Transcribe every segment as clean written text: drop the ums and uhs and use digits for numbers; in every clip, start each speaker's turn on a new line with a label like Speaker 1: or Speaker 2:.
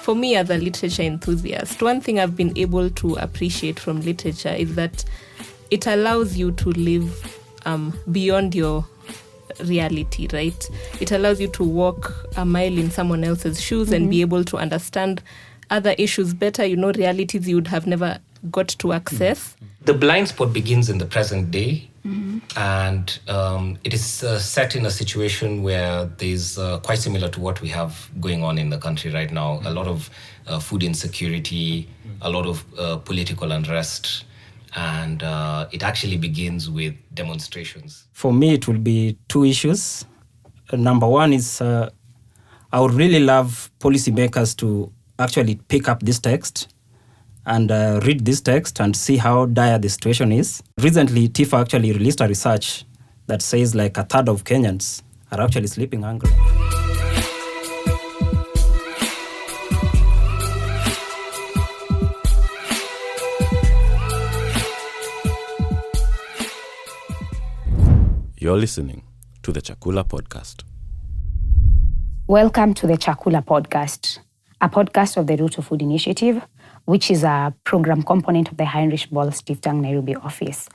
Speaker 1: for me as a literature enthusiast, one thing I've been able to appreciate from literature is that it allows you to live beyond your reality, right? It allows you to walk a mile in someone else's shoes and be able to understand other issues better, realities you would have never got to access.
Speaker 2: The blind spot begins in the present day, and it is set in a situation where there's quite similar to what we have going on in the country right now. A lot of food insecurity, a lot of political unrest, and it actually begins with demonstrations.
Speaker 3: For me, it will be two issues. Number one is I would really love policymakers to actually pick up this text and read this text and see how dire the situation is. Recently, TIFA actually released a research that says like a third of Kenyans are actually sleeping hungry.
Speaker 4: You're listening to the Cha Kula podcast.
Speaker 5: Welcome to the Cha Kula podcast, a podcast of the Root to Food Initiative, which is a program component of the Heinrich Ball Stiftung Nairobi office.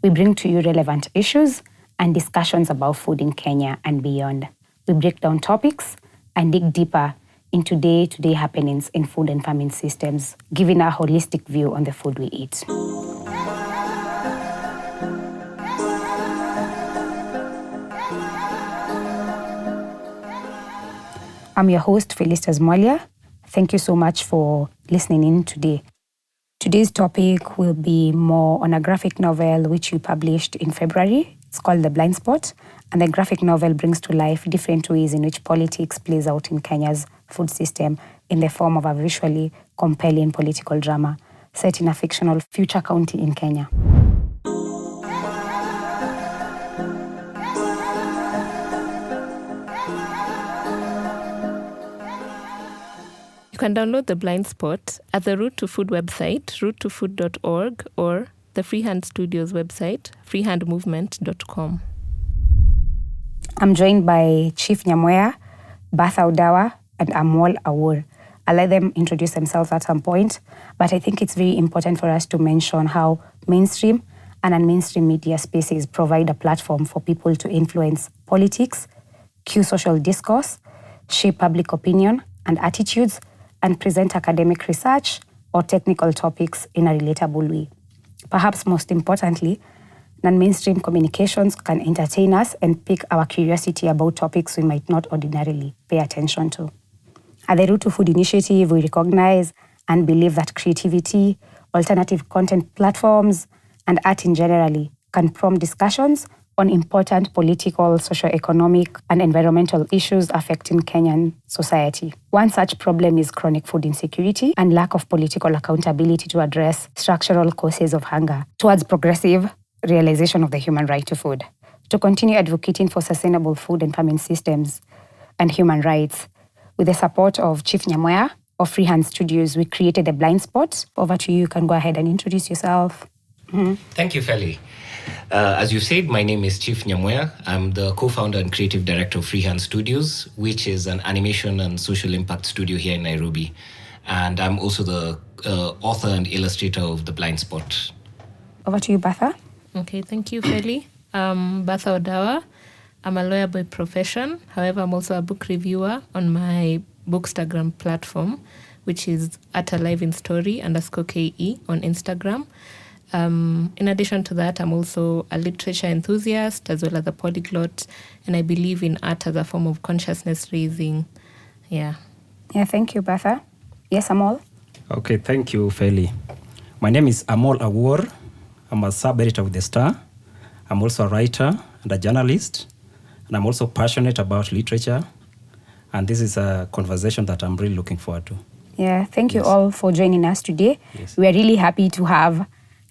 Speaker 5: We bring to you relevant issues and discussions about food in Kenya and beyond. We break down topics and dig deeper into day-to-day happenings in food and farming systems, giving a holistic view on the food we eat. I'm your host, Felistus Mwalia. Thank you so much for listening in today. Today's topic will be more on a graphic novel which you published in February. It's called The Blind Spot, and the graphic novel brings to life different ways in which politics plays out in Kenya's food system in the form of a visually compelling political drama set in a fictional future county in Kenya.
Speaker 1: You can download The Blind Spot at the Root to Food website, roottofood.org, or the Freehand Studios website, freehandmovement.com.
Speaker 5: I'm joined by Chief Nyamweya, Bertha Odawa, and Amol Awour. I'll let them introduce themselves at some point, but I think it's very important for us to mention how mainstream and unmainstream media spaces provide a platform for people to influence politics, cue social discourse, shape public opinion and attitudes, and present academic research or technical topics in a relatable way. Perhaps most importantly, non-mainstream communications can entertain us and pique our curiosity about topics we might not ordinarily pay attention to. At the Root to Food Initiative, we recognize and believe that creativity, alternative content platforms, and art in generally can prompt discussions on important political, socio-economic, and environmental issues affecting Kenyan society. One such problem is chronic food insecurity and lack of political accountability to address structural causes of hunger towards progressive realization of the human right to food. To continue advocating for sustainable food and farming systems and human rights, with the support of Chief Nyamweya of Freehand Studios, we created The Blind Spot. Over to you. You can go ahead and introduce yourself.
Speaker 2: Thank you, Feli. As you said, my name is Chief Nyamweya. I'm the co-founder and creative director of Freehand Studios, which is an animation and social impact studio here in Nairobi. And I'm also the author and illustrator of The Blind Spot.
Speaker 5: Over to you, Bertha.
Speaker 1: Okay, thank you, Feli. Bertha Odawa. I'm a lawyer by profession. However, I'm also a book reviewer on my Bookstagram platform, which is @AliveInStory_KE on Instagram. In addition to that, I'm also a literature enthusiast as well as a polyglot, and I believe in art as a form of consciousness raising. Yeah,
Speaker 5: thank you, Bertha. Yes, Amol?
Speaker 3: Okay, thank you, Feli. My name is Amol Awour. I'm a sub-editor of The Star. I'm also a writer and a journalist, and I'm also passionate about literature. And this is a conversation that I'm really looking forward to.
Speaker 5: Yeah, thank you all for joining us today.
Speaker 3: Yes.
Speaker 5: We are really happy to have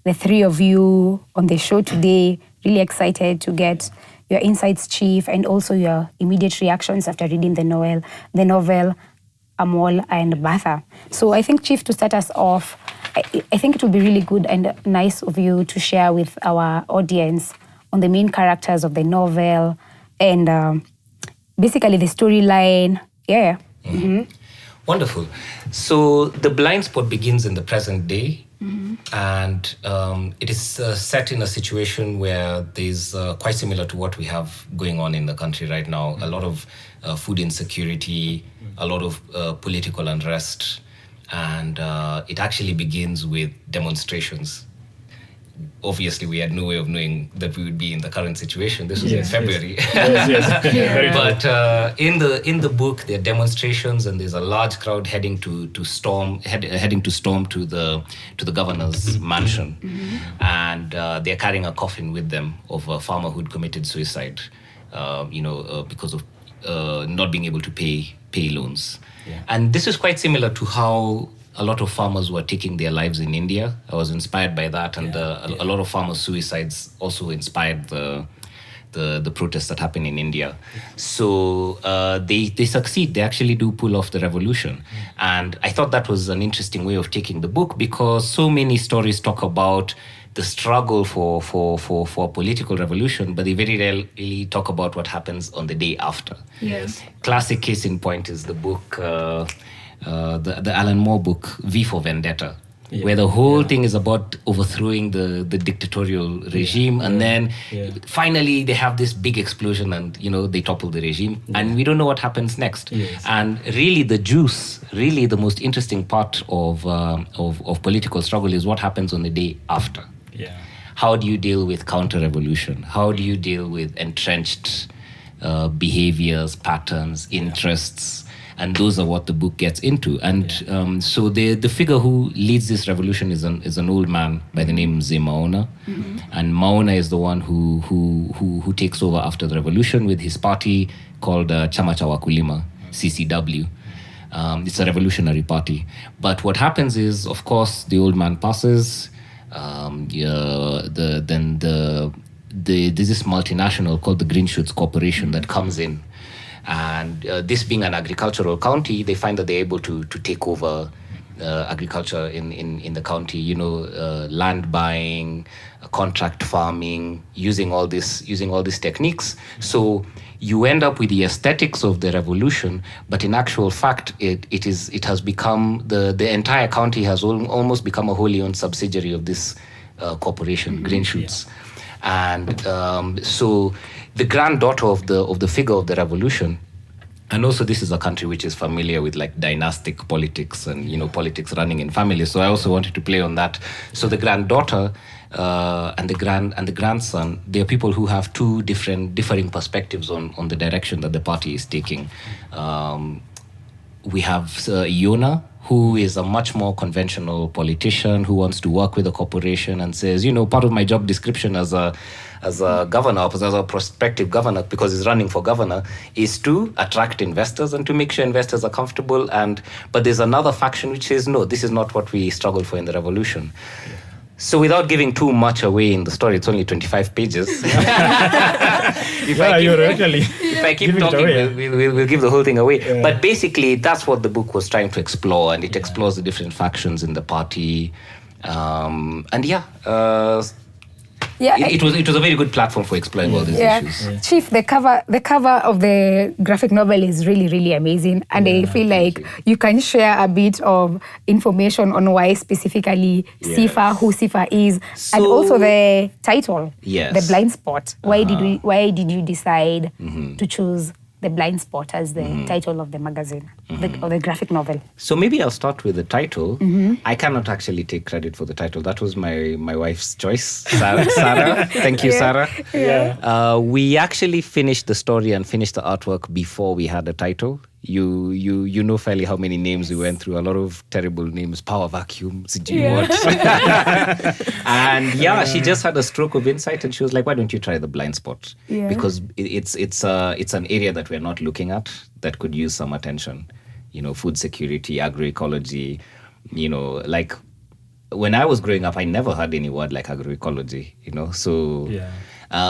Speaker 5: the three of you on the show today. Really excited to get your insights, Chief, and also your immediate reactions after reading the novel, Amol and Bertha. So I think, Chief, to start us off, I think it would be really good and nice of you to share with our audience on the main characters of the novel and basically the storyline. Yeah.
Speaker 2: Mm-hmm. Wonderful. So the blind spot begins in the present day, and it is set in a situation where there's quite similar to what we have going on in the country right now. A lot of food insecurity, a lot of political unrest, and it actually begins with demonstrations. Obviously, we had no way of knowing that we would be in the current situation. This was in February. But in the book, there are demonstrations, and there's a large crowd heading to storm to the governor's mansion, and they're carrying a coffin with them of a farmer who'd committed suicide, because of not being able to pay loans. Yeah. And this is quite similar to how a lot of farmers were taking their lives in India. I was inspired by that, and a lot of farmers' suicides also inspired the protests that happen in India. So they succeed. They actually do pull off the revolution. And I thought that was an interesting way of taking the book, because so many stories talk about the struggle for political revolution, but they very rarely talk about what happens on the day after.
Speaker 1: Yes.
Speaker 2: Classic case in point is the book, the Alan Moore book, V for Vendetta, where the whole thing is about overthrowing the dictatorial regime, and then finally they have this big explosion, and they topple the regime, and we don't know what happens next. And really, the most interesting part of political struggle is what happens on the day after. How do you deal with counter-revolution? How do you deal with entrenched behaviors, patterns, interests? And those are what the book gets into. And so the figure who leads this revolution is an old man by the name Mzee Maona. And Maona is the one who takes over after the revolution with his party called Chama Cha Wakulima, CCW. It's a revolutionary party. But what happens is, of course, the old man passes. There's this multinational called the Green Shoots Corporation that comes in. And this being an agricultural county, they find that they're able to take over agriculture in the county, land buying, contract farming, using all these techniques. So you end up with the aesthetics of the revolution, but in actual fact, it has become the entire county has almost become a wholly owned subsidiary of this corporation, Green Shoots. And so the granddaughter of the figure of the revolution, and also this is a country which is familiar with like dynastic politics and politics running in families. So I also wanted to play on that. So the granddaughter and the grandson, they are people who have two differing perspectives on the direction that the party is taking. We have Yona, who is a much more conventional politician who wants to work with a corporation and says, part of my job description as a governor, as a prospective governor, because he's running for governor, is to attract investors and to make sure investors are comfortable. But there's another faction which says, no, this is not what we struggled for in the revolution. So without giving too much away in the story, it's only 25 pages. If I keep talking, we'll give the whole thing away. Yeah. But basically, that's what the book was trying to explore, and it explores the different factions in the party. It was a very good platform for exploring all these issues.
Speaker 5: Yeah. Chief, the cover of the graphic novel is really, really amazing. And I feel like you can share a bit of information on why specifically Sifa, who Sifa is, and also the title, The Blind Spot. Why did you decide to choose The Blind Spot as the title of the magazine or the graphic novel?
Speaker 2: So maybe I'll start with the title. I cannot actually take credit for the title. That was my wife's choice, Sarah. Thank you, Sarah. Yeah. We actually finished the story and finished the artwork before we had a title. You know fairly how many names we went through. A lot of terrible names, Power Vacuum, and she just had a stroke of insight, and she was like, why don't you try The Blind Spot? Because it's an area that we're not looking at that could use some attention. Food security, agroecology, like when I was growing up, I never heard any word like agroecology,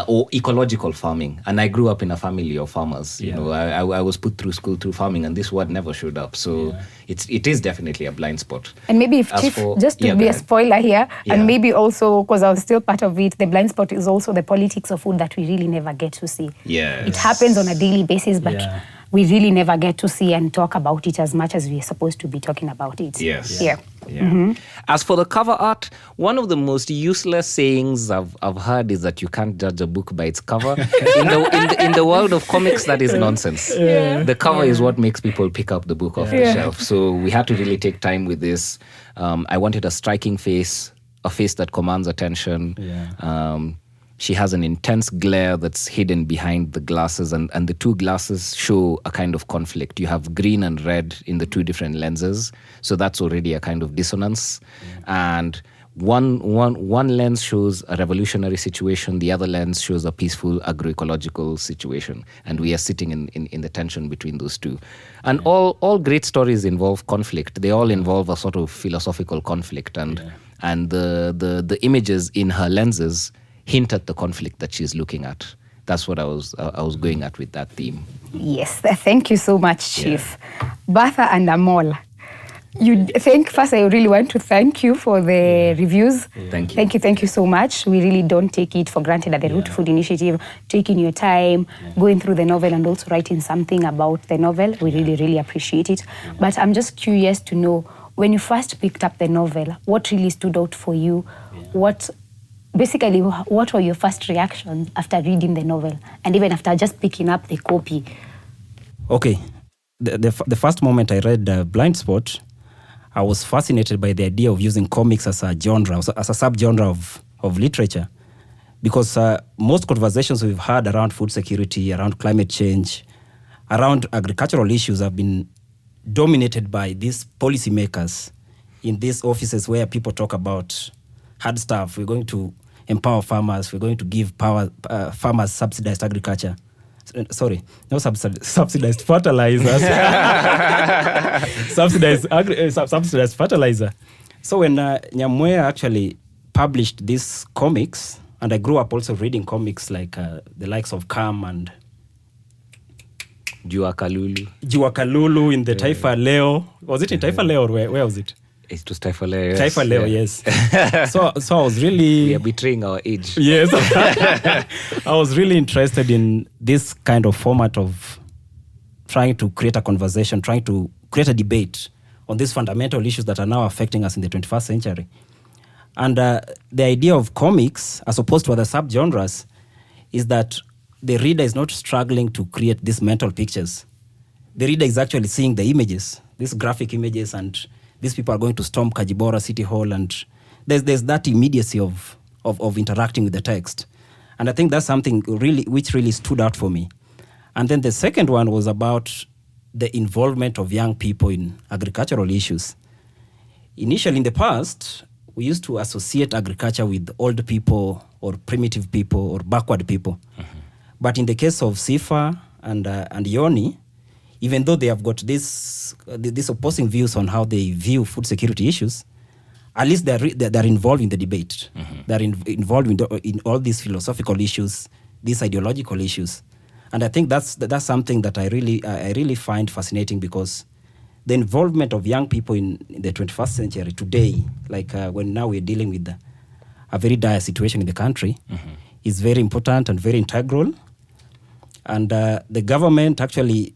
Speaker 2: or ecological farming. And I grew up in a family of farmers. I was put through school through farming, and this word never showed up. So it is definitely a blind spot.
Speaker 5: And maybe if Chief, just to be a spoiler here, and maybe also, because I was still part of it, the blind spot is also the politics of food that we really never get to see.
Speaker 2: Yes.
Speaker 5: It happens on a daily basis, but we really never get to see and talk about it as much as we're supposed to be talking about it.
Speaker 6: Yes.
Speaker 5: Yeah.
Speaker 6: As for the cover art, one of the most useless sayings I've heard is that you can't judge a book by its cover. in the world of comics, that is nonsense. The cover is what makes people pick up the book off the shelf. So we had to really take time with this. I wanted a striking face, a face that commands attention. She has an intense glare that's hidden behind the glasses, and the two glasses show a kind of conflict. You have green and red in the two different lenses, so that's already a kind of dissonance. And one lens shows a revolutionary situation, the other lens shows a peaceful agroecological situation, and we are sitting in the tension between those two. And all great stories involve conflict. They all involve a sort of philosophical conflict, and the images in her lenses hint at the conflict that she's looking at. That's what I was going at with that theme.
Speaker 5: Yes, thank you so much, Chief. Bertha and Amol, first I really want to thank you for the reviews.
Speaker 6: Thank you.
Speaker 5: Thank you so much. We really don't take it for granted at the Root Food Initiative, taking your time, going through the novel and also writing something about the novel. We really, really appreciate it. But I'm just curious to know, when you first picked up the novel, what really stood out for you? What were your first reactions after reading the novel and even after just picking up the copy?
Speaker 3: Okay, the first moment I read Blind Spot, I was fascinated by the idea of using comics as a genre, as a subgenre of literature, because most conversations we've had around food security, around climate change, around agricultural issues have been dominated by these policymakers in these offices where people talk about hard stuff. We're going to empower farmers. We're going to give farmers subsidized agriculture. Sorry, no subsidized fertilizers. subsidized fertilizer. So when Nyamweya actually published these comics, and I grew up also reading comics like the likes of Kam and
Speaker 6: Jua
Speaker 3: Kalulu in the Taifa Leo. Was it in Taifa Leo or where was it?
Speaker 6: It was Taifa Leo. Yes.
Speaker 3: Taifa Leo, yes. So I was really...
Speaker 6: We are betraying our age.
Speaker 3: Yes. I was really interested in this kind of format of trying to create a conversation, trying to create a debate on these fundamental issues that are now affecting us in the 21st century. And the idea of comics, as opposed to other subgenres, is that the reader is not struggling to create these mental pictures. The reader is actually seeing the images, these graphic images, and these people are going to storm Kajibora City Hall, and there's that immediacy of interacting with the text. And I think that's something which really stood out for me. And then the second one was about the involvement of young people in agricultural issues. Initially, in the past, we used to associate agriculture with old people or primitive people or backward people. Mm-hmm. But in the case of Sifa and Yoni, even though they have got these opposing views on how they view food security issues, at least they're involved in the debate. Mm-hmm. They're involved in all these philosophical issues, these ideological issues. And I think that's something that I really find fascinating, because the involvement of young people in the 21st century today, like when now we're dealing with a very dire situation in the country, mm-hmm. is very important and very integral. And the government actually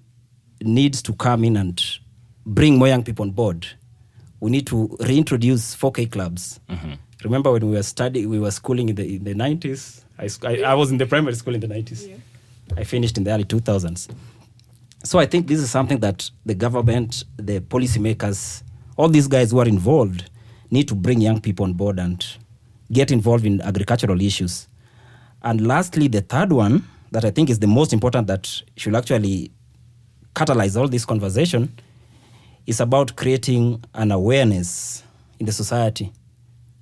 Speaker 3: needs to come in and bring more young people on board. We need to reintroduce 4K clubs. Mm-hmm. Remember when we were schooling in the 90s? I was in the primary school in the 90s. Yeah. I finished in the early 2000s. So I think this is something that the government, the policymakers, all these guys who are involved need to bring young people on board and get involved in agricultural issues. And lastly, the third one that I think is the most important, that should actually catalyze all this conversation, is about creating an awareness in the society.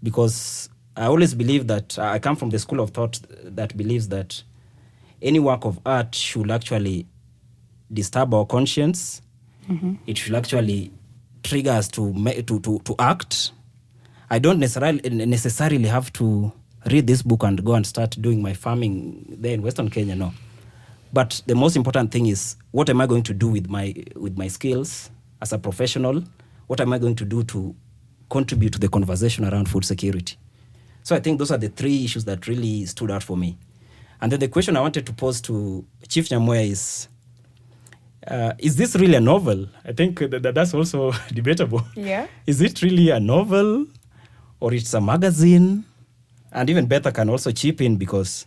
Speaker 3: Because I always believe that, I come from the school of thought that believes that any work of art should actually disturb our conscience. Mm-hmm. It should actually trigger us to act. I don't necessarily have to read this book and go and start doing my farming there in Western Kenya, no. But the most important thing is, what am I going to do with my skills as a professional? What am I going to do to contribute to the conversation around food security? So I think those are the three issues that really stood out for me. And then the question I wanted to pose to Chief Nyamweya is, is this really a novel? I think that's also debatable.
Speaker 5: Yeah.
Speaker 3: Is it really a novel or it's a magazine? And even Bertha can also chip in because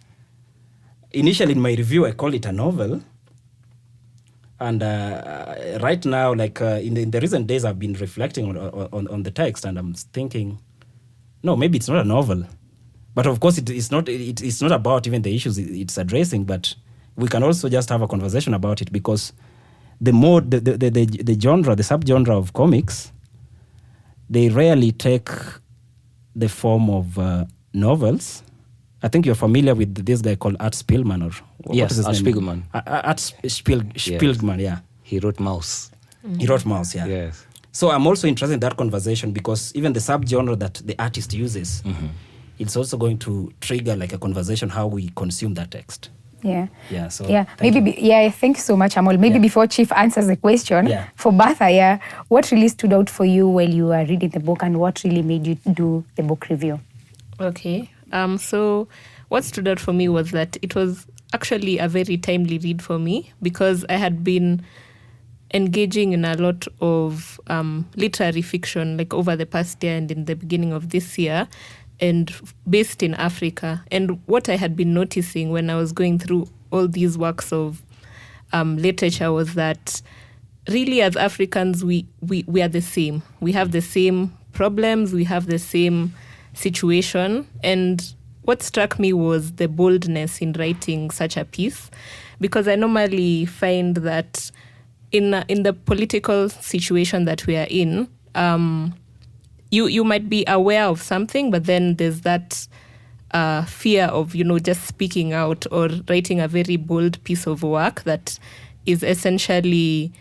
Speaker 3: initially in my review, I called it a novel. And right now, like in the recent days, I've been reflecting on the text and I'm thinking, no, maybe it's not a novel. But of course, it's not about even the issues it's addressing, but we can also just have a conversation about it because the genre, the subgenre of comics, they rarely take the form of novels. I think you're familiar with this guy called Art Spiegelman, or
Speaker 6: Yes,
Speaker 3: what is his
Speaker 6: Art
Speaker 3: name?
Speaker 6: Spiegelman.
Speaker 3: Art Spiegelman, yeah.
Speaker 6: He wrote Mouse.
Speaker 3: He wrote Mouse, yeah.
Speaker 6: Yes.
Speaker 3: So I'm also interested in that conversation because even the subgenre that the artist uses, it's also going to trigger like a conversation how we consume that text.
Speaker 5: Yeah.
Speaker 3: Yeah. So
Speaker 5: Yeah,
Speaker 3: thank
Speaker 5: maybe.
Speaker 3: you.
Speaker 5: Thank you so much, Amol. Maybe before Chief answers the question,
Speaker 3: Yeah.
Speaker 5: for Bertha, what really stood out for you while you were reading the book, and what really made you do the book review?
Speaker 1: Okay. So what stood out for me was that it was actually a very timely read for me because I had been engaging in a lot of literary fiction like over the past year and in the beginning of this year, and based in Africa. And what I had been noticing when I was going through all these works of literature was that really as Africans, we are the same. We have the same problems, we have the same situation. And what struck me was the boldness in writing such a piece, because I normally find that in the political situation that we are in, you might be aware of something, but then there's that fear of, just speaking out or writing a very bold piece of work that is essentially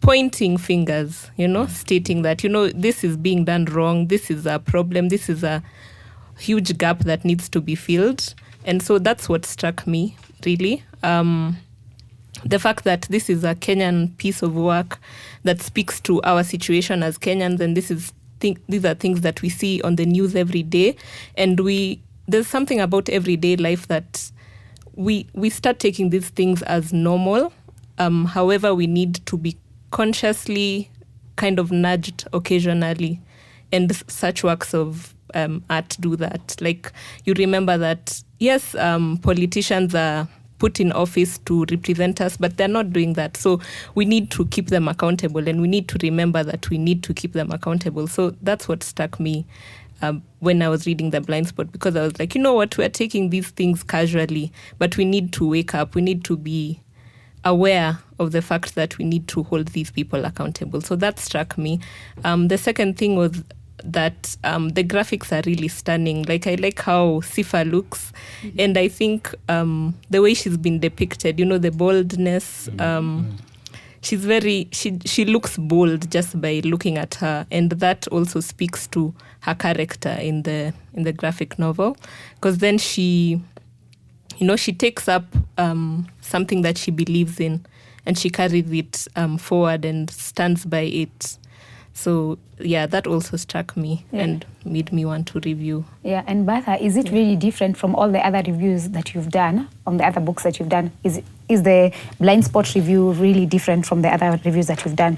Speaker 1: pointing fingers, stating that, this is being done wrong, this is a problem, this is a huge gap that needs to be filled. And so that's what struck me, really. The fact that this is a Kenyan piece of work that speaks to our situation as Kenyans, and these are things that we see on the news every day, and there's something about everyday life that we start taking these things as normal. However, we need to be consciously kind of nudged occasionally, and such works of art do that. Like, you remember that, yes, politicians are put in office to represent us, but they're not doing that. So we need to keep them accountable, and we need to remember that we need to keep them accountable. So that's what struck me when I was reading The Blind Spot, because I was like, you know what, we're taking these things casually, but we need to wake up. We need to be aware of the fact that we need to hold these people accountable. So that struck me. The second thing was that the graphics are really stunning. Like, I like how Sifa looks, and I think the way she's been depicted, the boldness, she looks bold just by looking at her, and that also speaks to her character in the graphic novel, because then she takes up something that she believes in, and she carries it forward and stands by it. So, yeah, that also struck me and made me want to review.
Speaker 5: Yeah, and Bertha, is it really different from all the other reviews that you've done, on the other books that you've done? Is the Blind Spot review really different from the other reviews that you've done?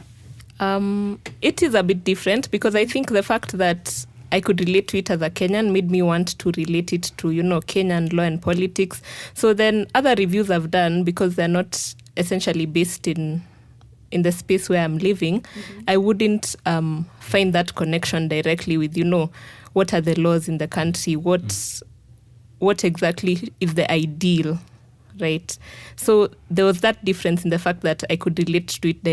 Speaker 1: It is a bit different, because I think the fact that I could relate to it as a Kenyan made me want to relate it to, Kenyan law and politics. So then other reviews I've done, because they're not essentially based in the space where I'm living, I wouldn't find that connection directly with, what are the laws in the country, what exactly is the ideal, right? So there was that difference in the fact that I could relate to it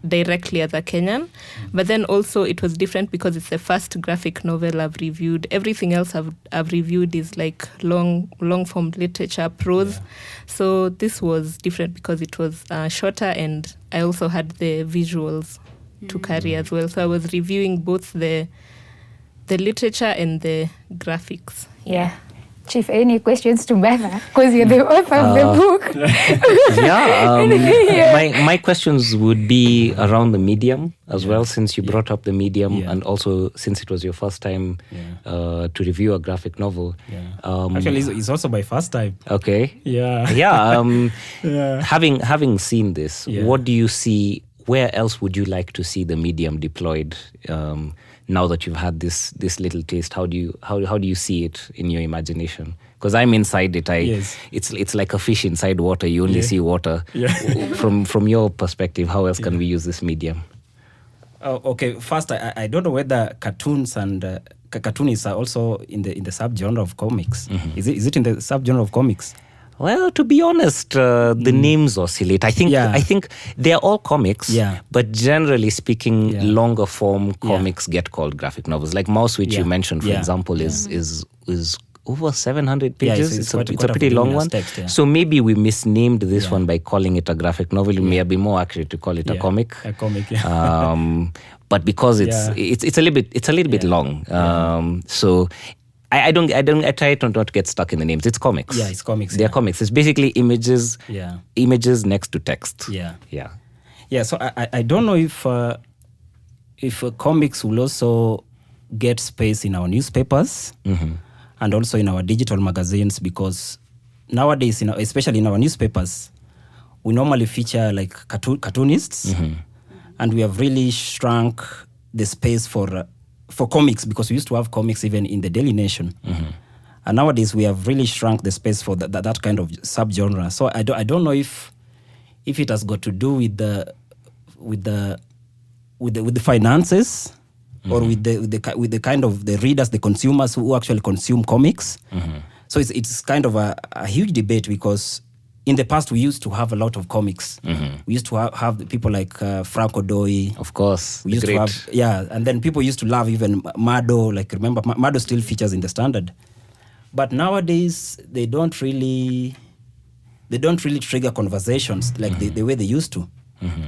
Speaker 1: directly as a Kenyan, but then also it was different because it's the first graphic novel I've reviewed. Everything else I've reviewed is like long form literature, prose. So this was different because it was shorter, and I also had the visuals to carry as well. So I was reviewing both the literature and the graphics.
Speaker 5: Yeah. Chief, any questions to Bertha? Because you're the author of the book.
Speaker 6: My questions would be around the medium as well, since you brought up the medium, and also since it was your first time to review a graphic novel.
Speaker 3: Actually, it's also my first time.
Speaker 6: Okay.
Speaker 3: Yeah.
Speaker 6: Having seen this, what do you see? Where else would you like to see the medium deployed? Now that you've had this little taste, how do you see it in your imagination? Because I'm inside it. It's like a fish inside water. You only see water. From your perspective, how else can we use this medium?
Speaker 3: Okay. First, I don't know whether cartoons and cartoonists are also in the subgenre of comics.
Speaker 6: Mm-hmm.
Speaker 3: Is it in the subgenre of comics?
Speaker 6: Well, to be honest, the names oscillate. I think they're all comics, but generally speaking, longer form comics get called graphic novels. Like Mouse, which you mentioned, for example, is over 700 pages. It's a pretty long one.
Speaker 3: Text,
Speaker 6: So maybe we misnamed this one by calling it a graphic novel. It may be more accurate to call it a comic.
Speaker 3: A comic, yeah.
Speaker 6: But because it's a little bit long. So I try not to get stuck in the names. It's comics.
Speaker 3: Yeah, it's comics.
Speaker 6: They're comics. It's basically images.
Speaker 3: Yeah.
Speaker 6: Images next to text.
Speaker 3: Yeah. So I don't know if comics will also get space in our newspapers and also in our digital magazines, because nowadays, especially in our newspapers, we normally feature like cartoonists, and we have really shrunk the space for comics, because we used to have comics even in the Daily Nation, and nowadays we have really shrunk the space for that kind of subgenre. So I don't know if it has got to do with the finances, or with the kind of the readers, the consumers who actually consume comics. So it's kind of a huge debate, because in the past we used to have a lot of comics. We used to have people like Frank Odoi.
Speaker 6: Of course,
Speaker 3: we used to have, and then people used to love even Mado. Like, remember, Mado still features in the Standard, but nowadays they don't really trigger conversations like the way they used to.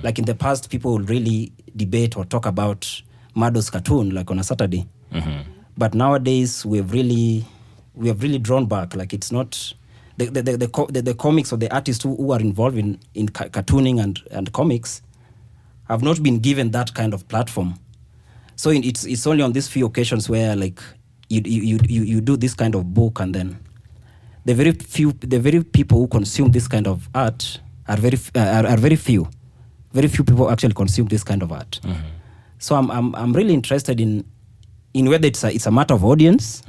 Speaker 3: Like in the past, people would really debate or talk about Mado's cartoon like on a Saturday, but nowadays we have really drawn back. Like, it's not the comics or the artists who are involved in cartooning and comics have not been given that kind of platform. So it's only on these few occasions where, like, you do this kind of book, and then the very people who consume this kind of art are very few. Very few people actually consume this kind of art. So I'm really interested in whether it's a matter of audience,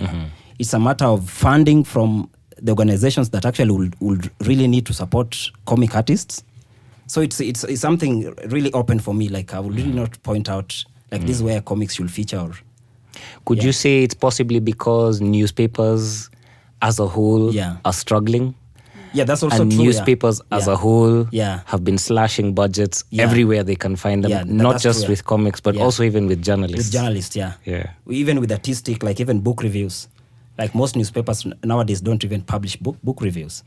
Speaker 3: it's a matter of funding from the organizations that actually would really need to support comic artists. So it's something really open for me. Like, I will really not point out like this is where comics should feature.
Speaker 6: Could you say it's possibly because newspapers as a whole are struggling?
Speaker 3: Yeah, that's also
Speaker 6: and
Speaker 3: true.
Speaker 6: Newspapers as a whole have been slashing budgets everywhere they can find them, not just with comics, but also even with journalists.
Speaker 3: With journalists, even with artistic, like even book reviews. Like, most newspapers nowadays don't even publish book reviews.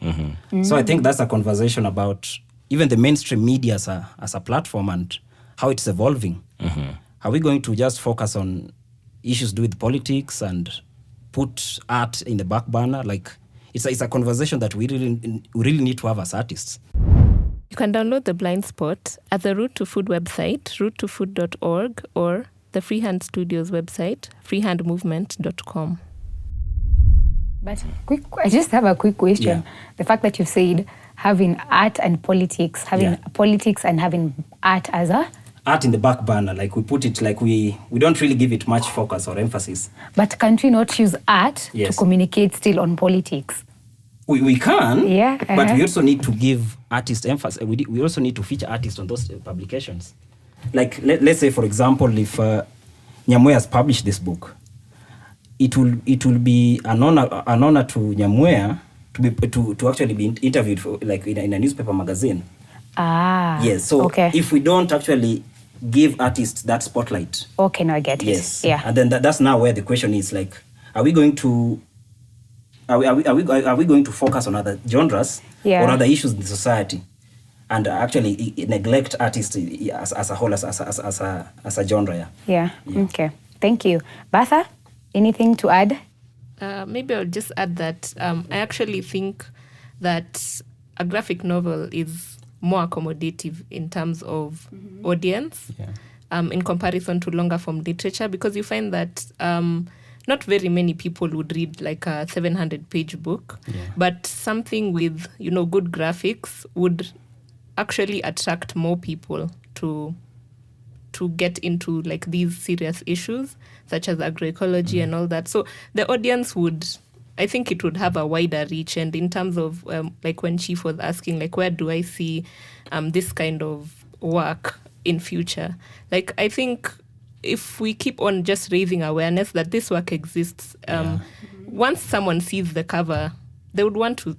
Speaker 3: So I think that's a conversation about even the mainstream media as a platform and how it's evolving. Are we going to just focus on issues to do with politics and put art in the back burner? Like, it's a conversation that we really need to have as artists.
Speaker 1: You can download The Blind Spot at the Root to Food website, roottofoood.org, or the Freehand Studios website, freehandmovement.com.
Speaker 5: But I just have a quick question. The fact that you've said having art and politics, having politics and having art as a...
Speaker 3: Art in the back burner, like we put it, like we don't really give it much focus or emphasis.
Speaker 5: But can't we not use art to communicate still on politics?
Speaker 3: We can, but we also need to give artists emphasis. We also need to feature artists on those publications. Like, let's say, for example, if Nyamweya has published this book, it will be an honor to Nyamweya to actually be interviewed for, like, in a newspaper magazine. Yes. So if we don't actually give artists that spotlight,
Speaker 5: now I get it.
Speaker 3: Yes. And then that's now where the question is, like, are we going to focus on other genres or other issues in society, and actually neglect artists as a whole, as a genre?
Speaker 5: Okay. Thank you, Bertha. Anything to add?
Speaker 1: Maybe I'll just add that I actually think that a graphic novel is more accommodative in terms of audience in comparison to longer form literature, because you find that not very many people would read like a 700-page book, but something with, good graphics would actually attract more people to get into like these serious issues such as agroecology and all that. So the audience I think it would have a wider reach. And in terms of like when Chief was asking, like, where do I see this kind of work in future? Like, I think if we keep on just raising awareness that this work exists, once someone sees the cover, they would want to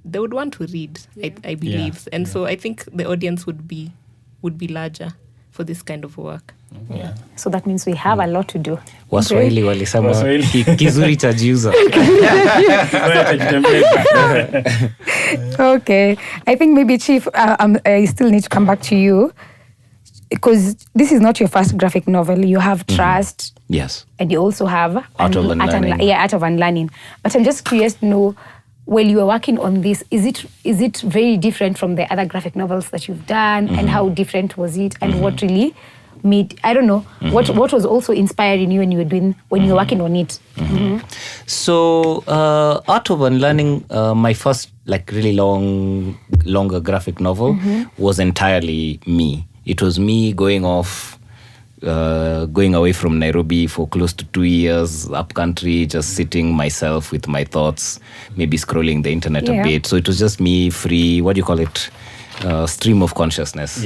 Speaker 1: read, I believe. And so I think the audience would be larger for this kind of work.
Speaker 5: Yeah. So that means we have a lot to do.
Speaker 6: Waswahili walisema kizuri chajiuza.
Speaker 5: Okay. I think maybe Chief, I still need to come back to you, because this is not your first graphic novel. You have Trust.
Speaker 6: Yes.
Speaker 5: And you also have
Speaker 6: Art of Unlearning.
Speaker 5: Art of Unlearning. But I'm just curious to know, while you were working on this, is it very different from the other graphic novels that you've done? And how different was it? And what really made, I don't know, what was also inspiring you when you were working on it?
Speaker 6: So Art of Unlearning, my first like really longer graphic novel was entirely me. It was me going away from Nairobi for close to 2 years, up country, just sitting myself with my thoughts, maybe scrolling the internet a bit. So it was just me, free, what do you call it? Stream of consciousness.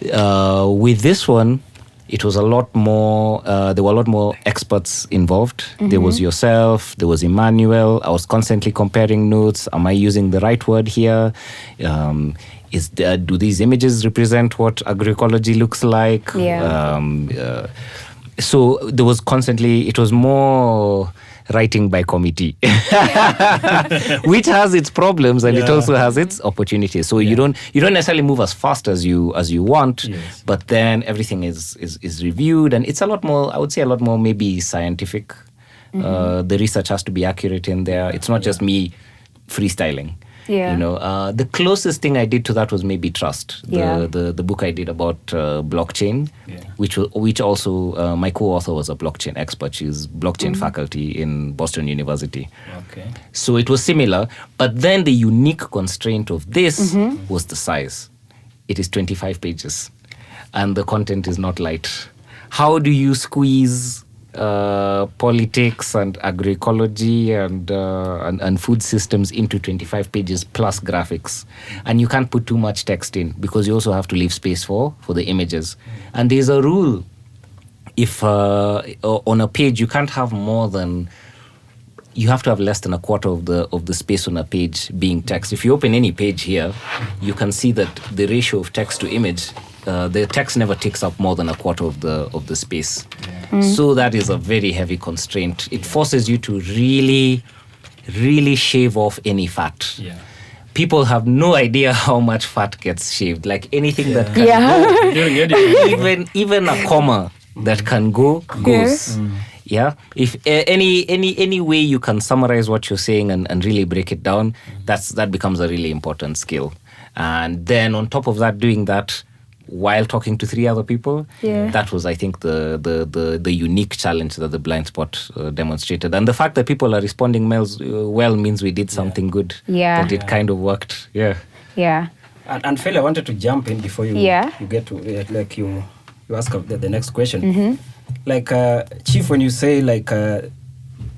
Speaker 6: With this one, it was a lot more, there were a lot more experts involved. There was yourself, there was Emmanuel. I was constantly comparing notes. Am I using the right word here? Do these images represent what agroecology looks like? So there was constantly, it was more writing by committee, which has its problems and it also has its opportunities. So you don't necessarily move as fast as you want, but then everything is reviewed, and it's a lot more, I would say a lot more maybe scientific. The research has to be accurate in there. It's not just me freestyling. The closest thing I did to that was maybe Trust, the book I did about blockchain, which also my co-author was a blockchain expert. She's blockchain faculty in Boston University. So it was similar, but then the unique constraint of this was the size. It is 25 pages, and the content is not light. How do you squeeze politics and agroecology and food systems into 25 pages plus graphics? And you can't put too much text in, because you also have to leave space for the images. And there's a rule, if on a page you can't have more than, you have to have less than a quarter of the space on a page being text. If you open any page here, you can see that the ratio of text to image, the text never takes up more than a quarter of the space. So that is a very heavy constraint. It forces you to really, really shave off any fat. People have no idea how much fat gets shaved. Like anything that can go, even a comma that can go goes. If any way you can summarize what you're saying and really break it down, that becomes a really important skill. And then on top of that, doing that while talking to 3 other people, that was, I think, the unique challenge that the blind spot demonstrated. And the fact that people are responding well means we did something good. That it kind of worked.
Speaker 3: And Phil, I wanted to jump in before you get to like you ask the next question. Like Chief, when you say like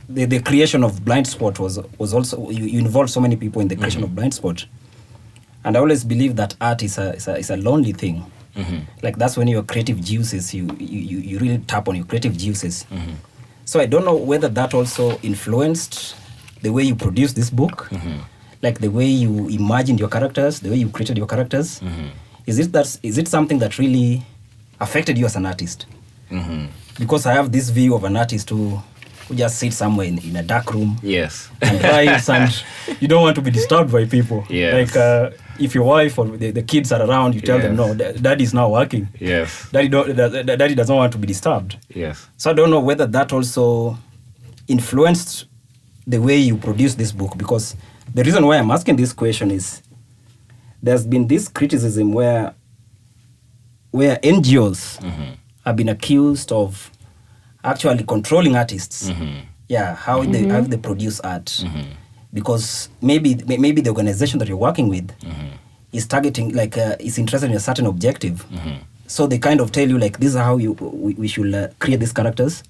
Speaker 3: the creation of blind spot was also, you involved so many people in the creation of blind spot. And I always believe that art is a lonely thing. Like that's when your creative juices, you really tap on your creative juices. So I don't know whether that also influenced the way you produced this book, like the way you imagined your characters, the way you created your characters. Is it something that really affected you as an artist? Because I have this view of an artist who just sits somewhere in a dark room and writes, and you don't want to be disturbed by people. Like if your wife or the kids are around, you tell them, no, daddy is now working. Daddy doesn't want to be disturbed. So I don't know whether that also influenced the way you produce this book, because the reason why I'm asking this question is there's been this criticism where NGOs have been accused of actually controlling artists. How they produce art. Because maybe the organization that you're working with is targeting, like, is interested in a certain objective. So they kind of tell you, like, this is how we should create these characters.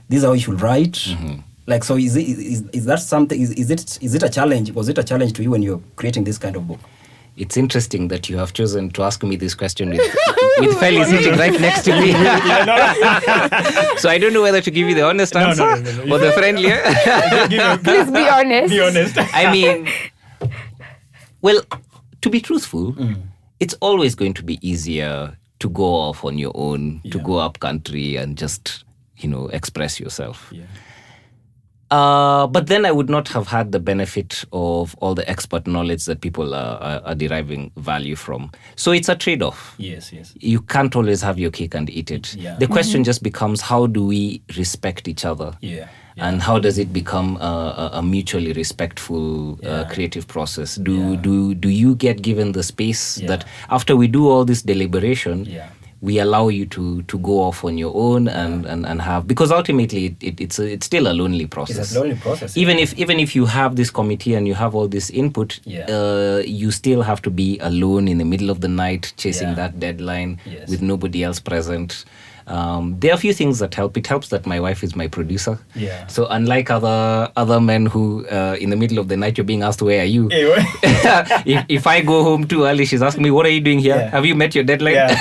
Speaker 3: This is how you should write. Like, so is that something? Is it a challenge? Was it a challenge to you when you're creating this kind of book?
Speaker 6: It's interesting that you have chosen to ask me this question with Feli sitting right next to me. So I don't know whether to give you the honest answer or the friendlier.
Speaker 5: Please be honest.
Speaker 3: Be honest.
Speaker 6: I mean, well, to be truthful, it's always going to be easier to go off on your own, to go up country and just, express yourself. But then I would not have had the benefit of all the expert knowledge that people are deriving value from. So it's a trade-off.
Speaker 3: Yes.
Speaker 6: You can't always have your cake and eat it. The question just becomes, how do we respect each other? And how does it become a mutually respectful creative process? Do you get given the space that after we do all this deliberation, we allow you to go off on your own and have, because ultimately it's still a lonely process.
Speaker 3: It's a lonely process.
Speaker 6: Even if you have this committee and you have all this input, you still have to be alone in the middle of the night chasing that deadline with nobody else present. There are a few things that help. It helps that my wife is my producer. So unlike other men who in the middle of the night you're being asked, where are you? If I go home too early, she's asking me, what are you doing here? Have you met your deadline?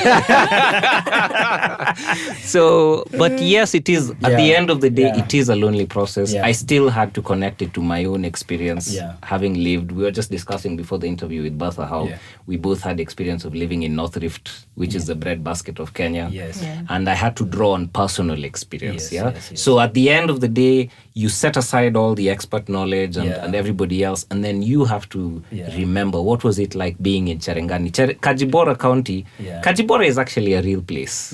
Speaker 6: So, but yes, it is, at the end of the day, it is a lonely process. I still had to connect it to my own experience, having lived. We were just discussing before the interview with Bertha how we both had experience of living in North Rift, which is the breadbasket of Kenya. And I had to draw on personal experience. So at the end of the day, you set aside all the expert knowledge and everybody else, and then you have to remember, what was it like being in Cherengani? Kajibora County. Kajibora is actually a real place.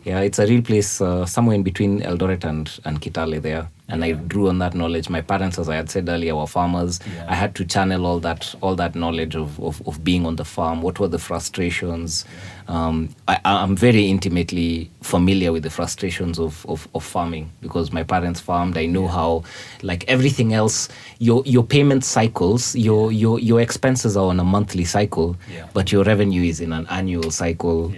Speaker 6: It's a real place somewhere in between Eldoret and Kitale there. And I drew on that knowledge. My parents, as I had said earlier, were farmers. I had to channel all that knowledge of being on the farm. What were the frustrations? I'm very intimately familiar with the frustrations of farming, because my parents farmed. I know how, like everything else, your payment cycles, your expenses are on a monthly cycle, but your revenue is in an annual cycle.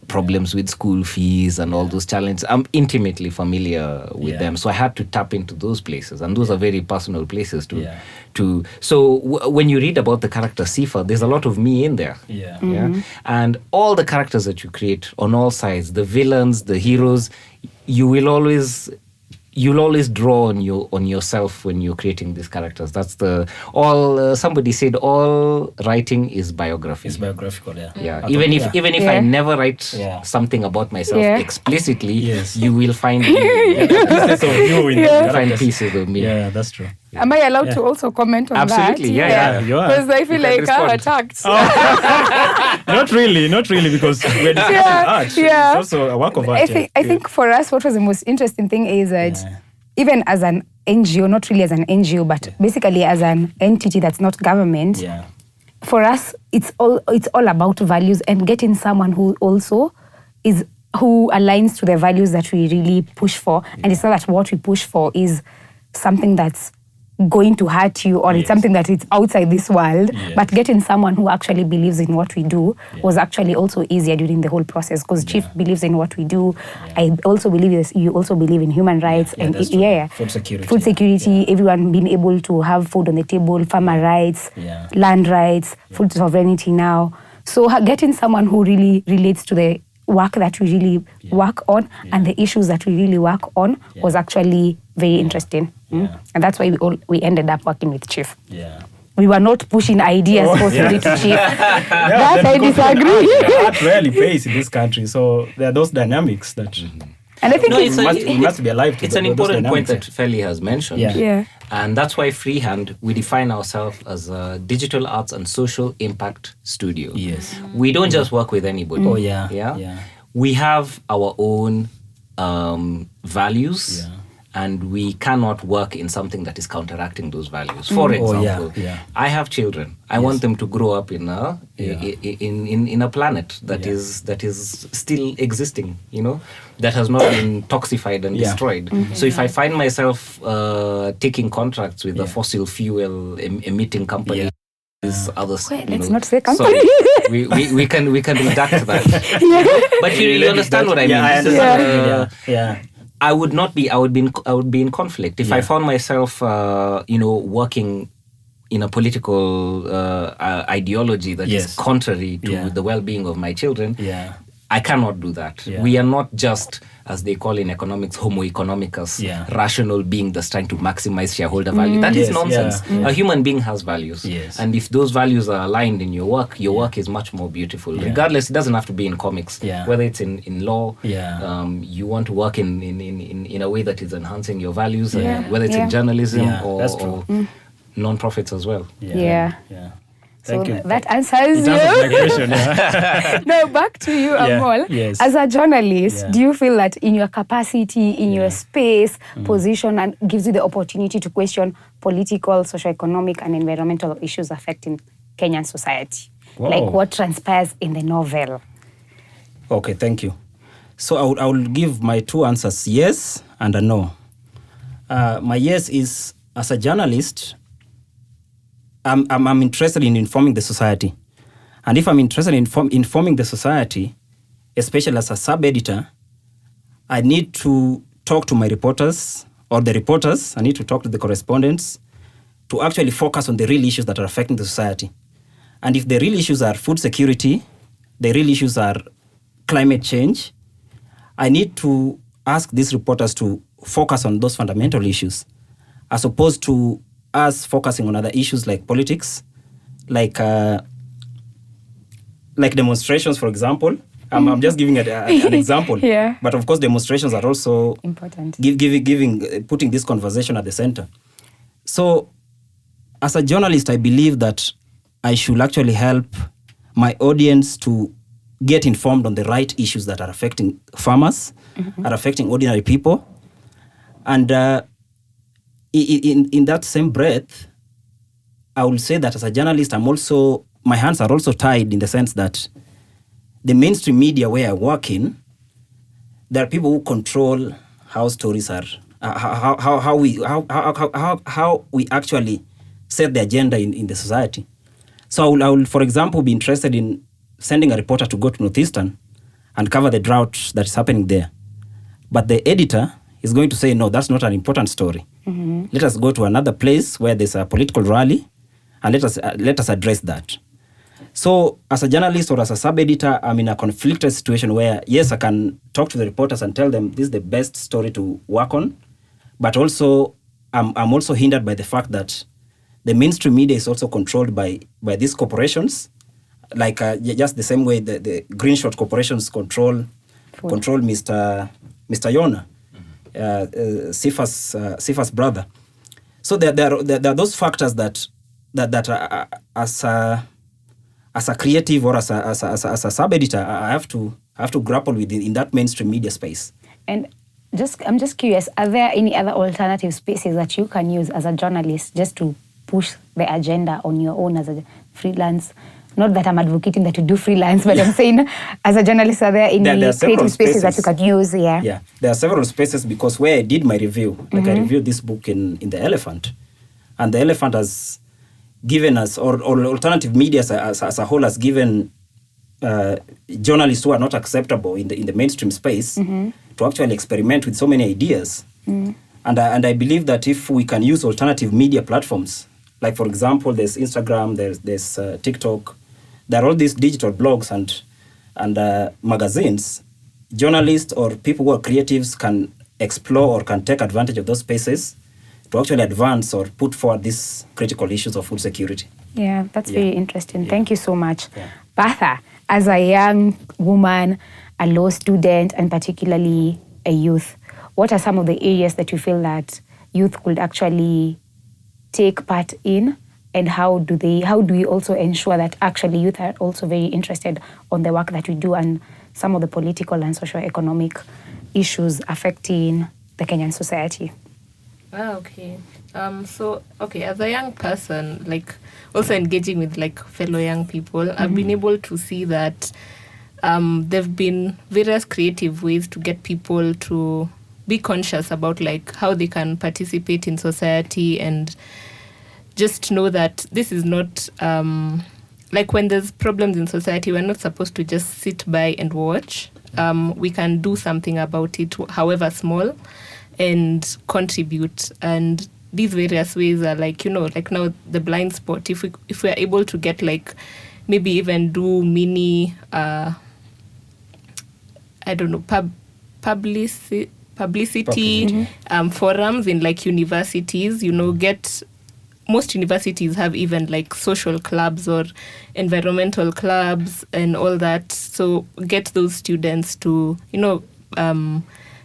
Speaker 6: Problems with school fees and all those challenges. I'm intimately familiar with them. So I had to tap into those places. And those are very personal places So when you read about the character Sifa, there's a lot of me in there. And all the characters that you create on all sides, the villains, the heroes, you'll always draw on yourself when you're creating these characters. That's somebody said all writing is biography.
Speaker 3: It's biographical,
Speaker 6: Even if I never write something about myself explicitly, you will find pieces of you in pieces of me.
Speaker 3: Yeah, that's true.
Speaker 5: Am I allowed to also comment on
Speaker 6: Absolutely,
Speaker 5: that?
Speaker 6: you are.
Speaker 5: Because I feel like I'm attacked.
Speaker 3: Not really, because when it's art, it's also a work of art.
Speaker 5: I think for us, what was the most interesting thing is that even as an NGO, not really as an NGO, but basically as an entity that's not government, for us, it's all about values and getting someone who also who aligns to the values that we really push for. And it's not that what we push for is something that's going to hurt you or it's something that it's outside this world, but getting someone who actually believes in what we do was actually also easier during the whole process, because Chief believes in what we do. I also believe you also believe in human rights and
Speaker 3: food security,
Speaker 5: everyone being able to have food on the table, farmer rights, land rights, food sovereignty now. So getting someone who really relates to the work that we really work on and the issues that we really work on was actually very interesting. And that's why we ended up working with Chief. We were not pushing ideas forcefully to Chief. That I disagree.
Speaker 3: Art rarely pays in this country, so there are those dynamics that...
Speaker 5: And I think
Speaker 3: it must be alive to
Speaker 6: it's an important point that Feli has mentioned. And that's why Freehand, we define ourselves as a digital arts and social impact studio. We don't just work with anybody. We have our own values and we cannot work in something that is counteracting those values. For example, I have children. I want them to grow up in a in a planet that is still existing, that has not been toxified and destroyed. So if I find myself taking contracts with a fossil fuel emitting company, others,
Speaker 5: let's not say company.
Speaker 6: So we can redact that. But you understand what I mean? I would be in conflict if I found myself, working in a political ideology that is contrary to the well-being of my children. I cannot do that. We are not just, as they call in economics, homo economicus, rational being that's trying to maximize shareholder value. That is nonsense. A human being has values. And if those values are aligned in your work is much more beautiful. Regardless, it doesn't have to be in comics. Whether it's in law, you want to work in a way that is enhancing your values, whether it's in journalism or non-profits as well.
Speaker 5: Thank you. That answers
Speaker 3: my question.
Speaker 5: No, back to you, Amol.
Speaker 3: Yes.
Speaker 5: As a journalist, do you feel that in your capacity, in your space, position, and gives you the opportunity to question political, socio-economic, and environmental issues affecting Kenyan society?
Speaker 3: Wow.
Speaker 5: Like what transpires in the novel?
Speaker 3: Okay, thank you. So I will give my two answers, yes and a no. My yes is, as a journalist, I'm interested in informing the society. And if I'm interested in informing the society, especially as a sub-editor, I need to talk to my reporters, or the reporters, I need to talk to the correspondents to actually focus on the real issues that are affecting the society. And if the real issues are food security, the real issues are climate change, I need to ask these reporters to focus on those fundamental issues, as opposed to us focusing on other issues like politics, like demonstrations, for example. I'm just giving an example. But of course, demonstrations are also
Speaker 5: important.
Speaker 3: Putting this conversation at the center. So, as a journalist, I believe that I should actually help my audience to get informed on the right issues that are affecting farmers, are affecting ordinary people, and in that same breath, I will say that as a journalist, my hands are also tied in the sense that the mainstream media where I work in, there are people who control how stories are, how we actually set the agenda in the society. So I will, for example, be interested in sending a reporter to go to Northeastern and cover the drought that is happening there. But the editor is going to say, no, that's not an important story. Let us go to another place where there's a political rally, and let us address that. So as a journalist or as a sub-editor, I'm in a conflicted situation where, yes, I can talk to the reporters and tell them this is the best story to work on, but also I'm also hindered by the fact that the mainstream media is also controlled by these corporations, like just the same way the green short corporations control Mr. Yona. Sifa's brother. So there are those factors that as a creative or as a sub-editor, I have to grapple with in that mainstream media space.
Speaker 5: And I'm just curious, are there any other alternative spaces that you can use as a journalist just to push the agenda on your own as a freelance? Not that I'm advocating that you do freelance, but I'm saying as a journalist, are there any creative spaces that you could use?
Speaker 3: Yeah, there are several spaces, because where I did my review, I reviewed this book in The Elephant, and The Elephant has given us, or alternative media as a whole has given journalists who are not acceptable in the mainstream space to actually experiment with so many ideas. And I believe that if we can use alternative media platforms, like for example, there's Instagram, there's TikTok, there are all these digital blogs and magazines, journalists or people who are creatives can explore or can take advantage of those spaces to actually advance or put forward these critical issues of food security.
Speaker 5: Yeah, that's very interesting. Thank you so much. Bertha, as a young woman, a law student, and particularly a youth, what are some of the areas that you feel that youth could actually take part in, and how do we also ensure that actually youth are also very interested on the work that we do and some of the political and socio-economic issues affecting the Kenyan society?
Speaker 1: Okay. As a young person, like also engaging with like fellow young people, I've been able to see that there've been various creative ways to get people to be conscious about like how they can participate in society, and just know that this is not like when there's problems in society, we're not supposed to just sit by and watch. We can do something about it, however small, and contribute. And these various ways are like, like now the blind spot. If we are able to get like maybe even do mini publicity forums in like universities, get most universities have even like social clubs or environmental clubs and all that. So get those students to,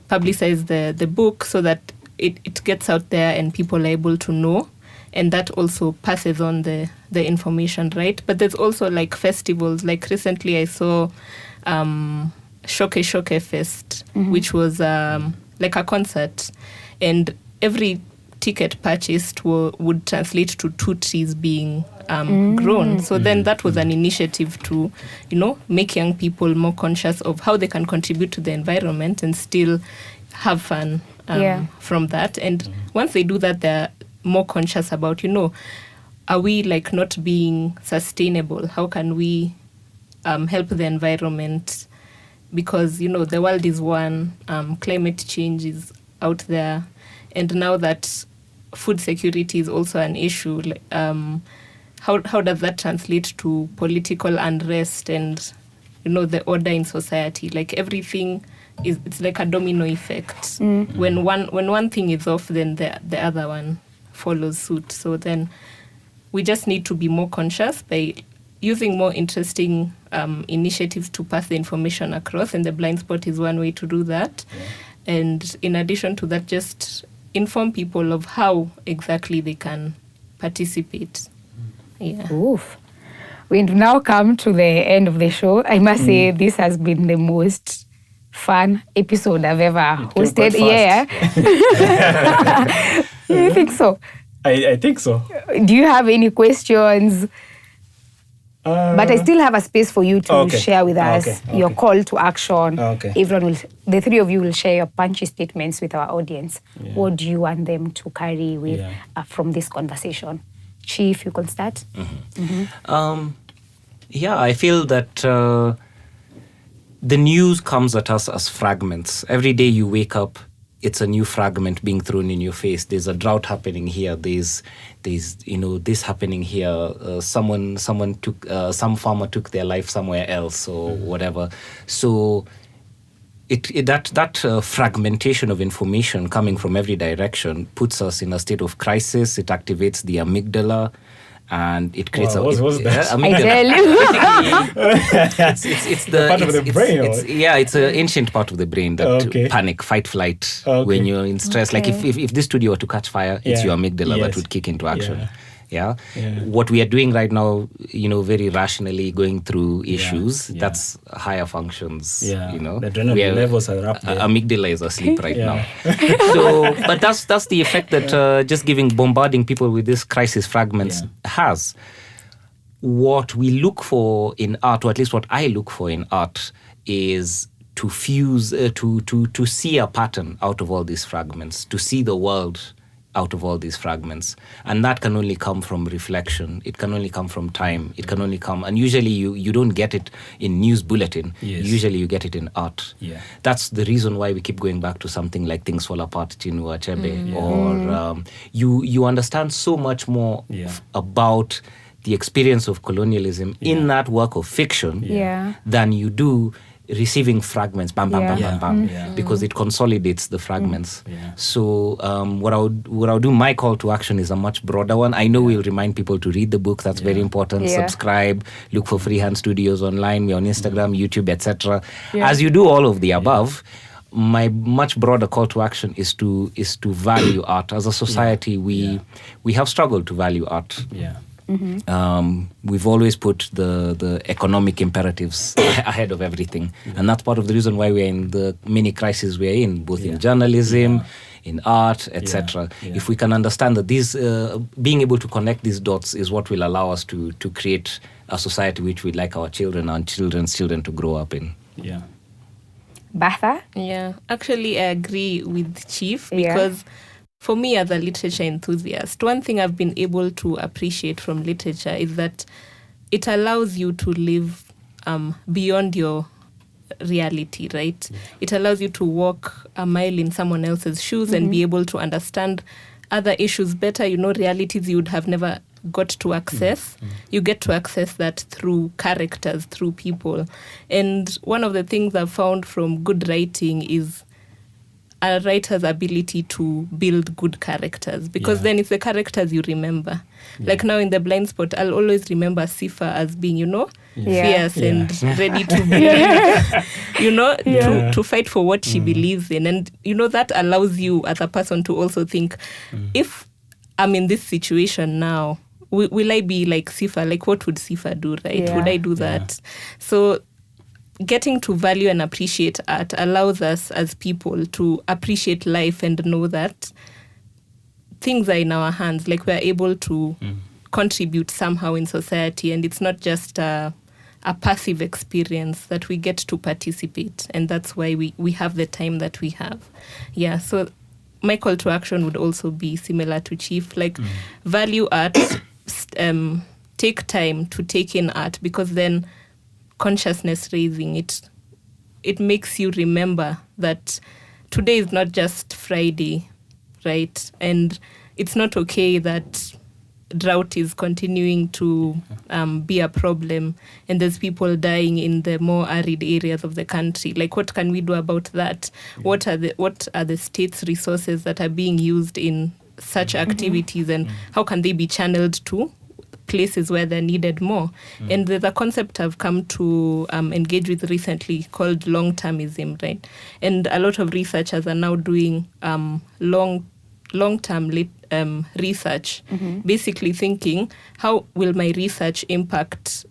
Speaker 1: publicize the book so that it gets out there and people are able to know. And that also passes on the information, right? But there's also like festivals. Like recently I saw Shoke Fest, which was like a concert. And every ticket purchased would translate to 2 trees being grown. So then that was an initiative to, make young people more conscious of how they can contribute to the environment and still have fun from that. And once they do that, they're more conscious about, are we like not being sustainable? How can we help the environment? Because, the world is one, climate change is out there. And now that food security is also an issue, how does that translate to political unrest and, the order in society? Like everything it's like a domino effect. When one thing is off, then the other one follows suit. So then we just need to be more conscious by using more interesting initiatives to pass the information across, and the blind spot is one way to do that. And in addition to that, just inform people of how exactly they can participate.
Speaker 5: Oof. We've now come to the end of the show. I must say this has been the most fun episode I've ever hosted. You think so?
Speaker 3: I think so.
Speaker 5: Do you have any questions? But I still have a space for you to share with us your call to action. Everyone the 3 of you will share your punchy statements with our audience. What do you want them to carry with from this conversation? Chief, you can start.
Speaker 6: I feel that the news comes at us as fragments. Every day you wake up, it's a new fragment being thrown in your face. There's a drought happening here. There's this happening here. Some farmer took their life somewhere else or whatever. So that fragmentation of information coming from every direction puts us in a state of crisis. It activates the amygdala. And it creates
Speaker 3: that?
Speaker 6: It's the part of the brain. It's an ancient part of the brain that panic, fight, flight. When you're in stress, like if this studio were to catch fire, it's your amygdala that would kick into action. What we are doing right now, very rationally going through issues, that's higher functions. The
Speaker 3: adrenaline levels are up there.
Speaker 6: Amygdala is asleep right now. So, but that's the effect that just bombarding people with these crisis fragments has. What we look for in art, or at least what I look for in art, is to fuse, to see a pattern out of all these fragments, to see the world out of all these fragments. And that can only come from reflection. It can only come from time. It can only come, and usually you don't get it in news bulletin. Usually you get it in art. That's the reason why we keep going back to something like Things Fall Apart, Chinua Achebe, or you understand so much more about the experience of colonialism in that work of fiction than you do receiving fragments, because it consolidates the fragments. So what I would do, my call to action is a much broader one. I know we'll remind people to read the book. That's very important. Subscribe, look for Freehand Studios online. We're on Instagram, YouTube, etc. As you do all of the above, my much broader call to action is to value art. As a society, we have struggled to value art. We've always put the economic imperatives ahead of everything. And that's part of the reason why we're in the many crises we're in, both in journalism, in art, etc. If we can understand that these, being able to connect these dots is what will allow us to create a society which we'd like our children and children's children to grow up in.
Speaker 3: Yeah.
Speaker 5: Bertha?
Speaker 1: Yeah, actually, I agree with Chief
Speaker 5: Yeah.
Speaker 1: because for me, as a literature enthusiast, one thing I've been able to appreciate from literature is that it allows you to live beyond your reality, right? It allows you to walk a mile in someone else's shoes and be able to understand other issues better, realities you would have never got to access. You get to access that through characters, through people. And one of the things I've found from good writing is a writer's ability to build good characters, because then it's the characters you remember. Like now in The Blind Spot, I'll always remember Sifa as being, fierce and ready to believe, to fight for what she believes in. And, that allows you as a person to also think, if I'm in this situation now, will I be like Sifa? Like, what would Sifa do, right?
Speaker 5: Yeah.
Speaker 1: Would I do that? So getting to value and appreciate art allows us as people to appreciate life and know that things are in our hands. Like, we're able to contribute somehow in society, and it's not just a passive experience, that we get to participate. And that's why we have the time that we have. Yeah, so my call to action would also be similar to Chief, like value art, take time to take in art, because then consciousness raising, it makes you remember that today is not just Friday, right? And it's not okay that drought is continuing to be a problem, and there's people dying in the more arid areas of the country. Like, what can we do about that? What are the state's resources that are being used in such activities, and how can they be channeled to places where they're needed more? And there's a concept I've come to engage with recently called long-termism, right? And a lot of researchers are now doing long-term research, basically thinking, how will my research impact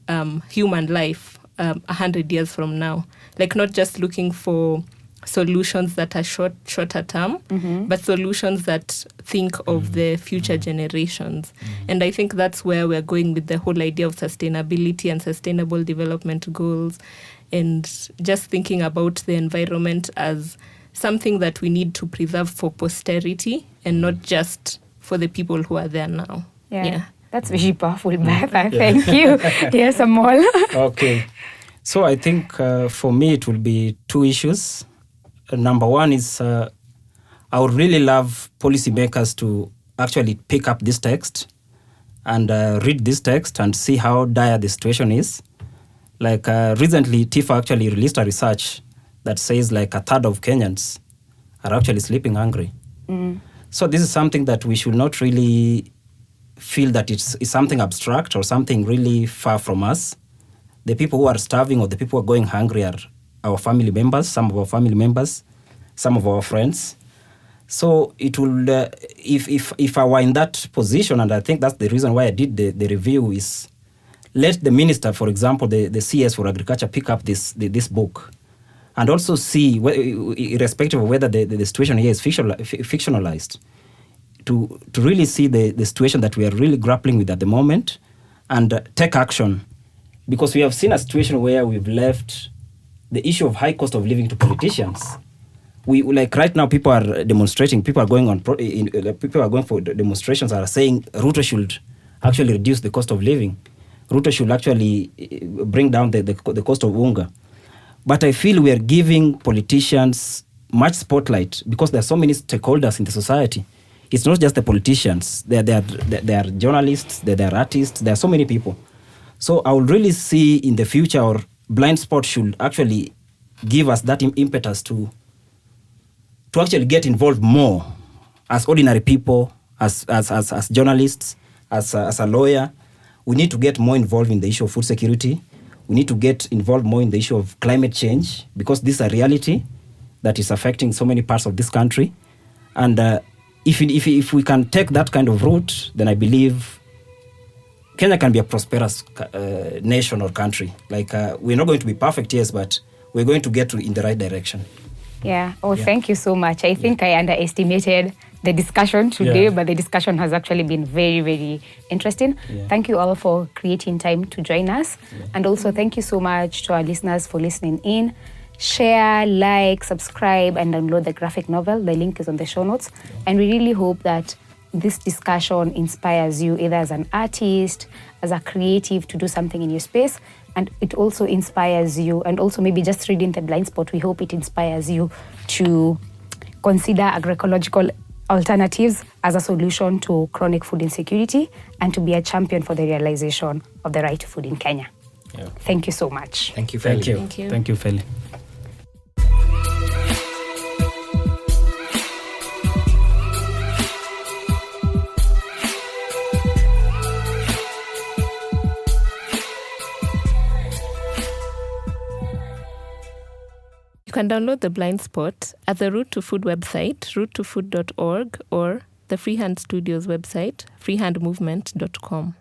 Speaker 1: human life 100 years from now? Like, not just looking for solutions that are shorter term, but solutions that think of the future generations. And I think that's where we're going with the whole idea of sustainability and sustainable development goals, and just thinking about the environment as something that we need to preserve for posterity and not just for the people who are there now.
Speaker 5: Yeah. That's very powerful, Bertha. Thank you. Yes, Amol.
Speaker 3: Okay. So I think for me it will be two issues. Number one is I would really love policymakers to actually pick up this text and read this text and see how dire the situation is. Like recently, TIFA actually released a research that says like a third of Kenyans are actually sleeping hungry. So this is something that we should not really feel that it's something abstract or something really far from us. The people who are starving or the people who are going hungry are our family members, some of our family members, some of our friends. So it will, if I were in that position, and I think that's the reason why I did the review, is let the minister, for example, the CS for agriculture, pick up this book and also see, irrespective of whether the situation here is fictionalized, to really see the situation that we are really grappling with at the moment and take action. Because we have seen a situation where we've left the issue of high cost of living to politicians. We like right now, people are demonstrating. People are going for demonstrations that are saying Ruto should actually reduce the cost of living. Ruto should actually bring down the cost of unga. But I feel we are giving politicians much spotlight because there are so many stakeholders in the society. It's not just the politicians. There are journalists. There are artists. There are so many people. So I would really see in the future, our blind spot should actually give us that impetus to actually get involved more as ordinary people, as journalists, as a lawyer. We need to get more involved in the issue of food security. We need to get involved more in the issue of climate change, because this is a reality that is affecting so many parts of this country. And if we can take that kind of route, then I believe Kenya can be a prosperous nation or country. Like we're not going to be perfect, yes, but we're going to get in the right direction.
Speaker 5: Yeah. Oh, thank you so much. I think I underestimated the discussion today, but the discussion has actually been very, very interesting.
Speaker 3: Yeah.
Speaker 5: Thank you all for creating time to join us. And also thank you so much to our listeners for listening in. Share, like, subscribe, and download the graphic novel. The link is on the show notes. And we really hope that this discussion inspires you either as an artist, as a creative to do something in your space, and it also inspires you, and also maybe just reading The Blind Spot, we hope it inspires you to consider agroecological alternatives as a solution to chronic food insecurity and to be a champion for the realization of the right to food in Kenya.
Speaker 3: Yeah.
Speaker 5: Thank you so much.
Speaker 6: Thank you,
Speaker 3: Thank
Speaker 6: Feli.
Speaker 3: you.
Speaker 1: Thank you.
Speaker 3: Thank you, Feli.
Speaker 1: You can download The Blind Spot at the Route to Food website, rootetofood.org, or the Freehand Studios website, freehandmovement.com.